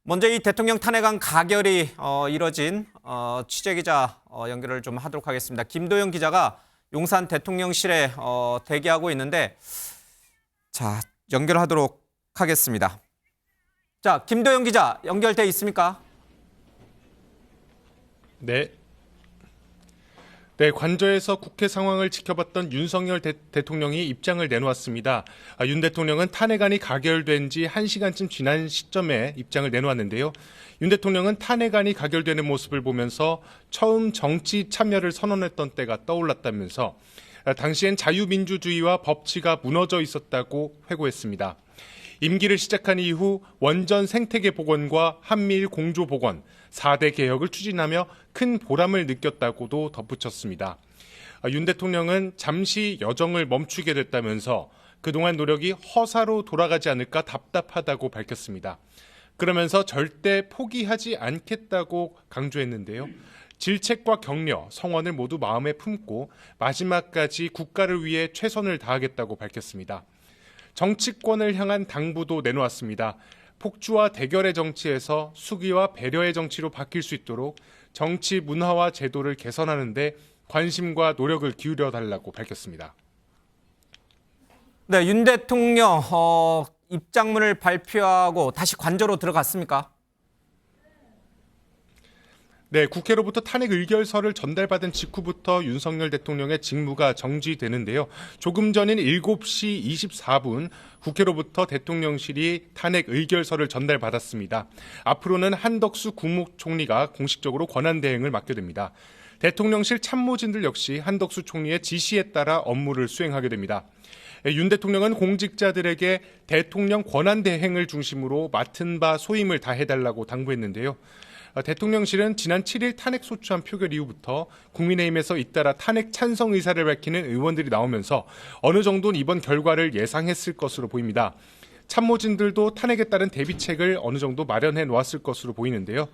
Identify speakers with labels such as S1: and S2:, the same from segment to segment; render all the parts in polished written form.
S1: 먼저 이 대통령 탄핵안 가결이 이뤄진 취재기자 연결을 좀 하도록 하겠습니다. 김도영 기자가 용산 대통령실에 대기하고 있는데, 자, 연결하도록 하겠습니다. 자, 김도영 기자 연결돼 있습니까?
S2: 네, 관저에서 국회 상황을 지켜봤던 윤석열 대통령이 입장을 내놓았습니다. 윤 대통령은 탄핵안이 가결된 지 1시간쯤 지난 시점에 입장을 내놓았는데요. 윤 대통령은 탄핵안이 가결되는 모습을 보면서 처음 정치 참여를 선언했던 때가 떠올랐다면서 당시엔 자유민주주의와 법치가 무너져 있었다고 회고했습니다. 임기를 시작한 이후 원전 생태계 복원과 한미일 공조 복원, 4대 개혁을 추진하며 큰 보람을 느꼈다고도 덧붙였습니다. 윤 대통령은 잠시 여정을 멈추게 됐다면서 그동안 노력이 허사로 돌아가지 않을까 답답하다고 밝혔습니다. 그러면서 절대 포기하지 않겠다고 강조했는데요. 질책과 격려, 성원을 모두 마음에 품고 마지막까지 국가를 위해 최선을 다하겠다고 밝혔습니다. 정치권을 향한 당부도 내놓았습니다. 폭주와 대결의 정치에서 수기와 배려의 정치로 바뀔 수 있도록 정치 문화와 제도를 개선하는 데 관심과 노력을 기울여 달라고 밝혔습니다.
S1: 네, 윤 대통령 입장문을 발표하고 다시 관저로 들어갔습니까?
S2: 네, 국회로부터 탄핵 의결서를 전달받은 직후부터 윤석열 대통령의 직무가 정지되는데요. 조금 전인 7시 24분 국회로부터 대통령실이 탄핵 의결서를 전달받았습니다. 앞으로는 한덕수 국무총리가 공식적으로 권한대행을 맡게 됩니다. 대통령실 참모진들 역시 한덕수 총리의 지시에 따라 업무를 수행하게 됩니다. 윤 대통령은 공직자들에게 대통령 권한대행을 중심으로 맡은 바 소임을 다해달라고 당부했는데요. 대통령실은 지난 7일 탄핵소추안 표결 이후부터 국민의힘에서 잇따라 탄핵 찬성 의사를 밝히는 의원들이 나오면서 어느 정도는 이번 결과를 예상했을 것으로 보입니다. 참모진들도 탄핵에 따른 대비책을 어느 정도 마련해 놓았을 것으로 보이는데요.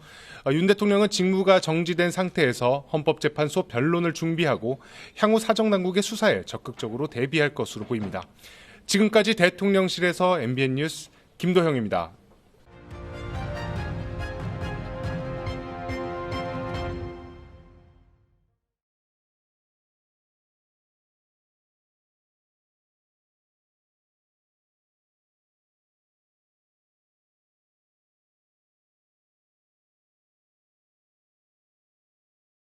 S2: 윤 대통령은 직무가 정지된 상태에서 헌법재판소 변론을 준비하고 향후 사정당국의 수사에 적극적으로 대비할 것으로 보입니다. 지금까지 대통령실에서 MBN 뉴스 김도형입니다.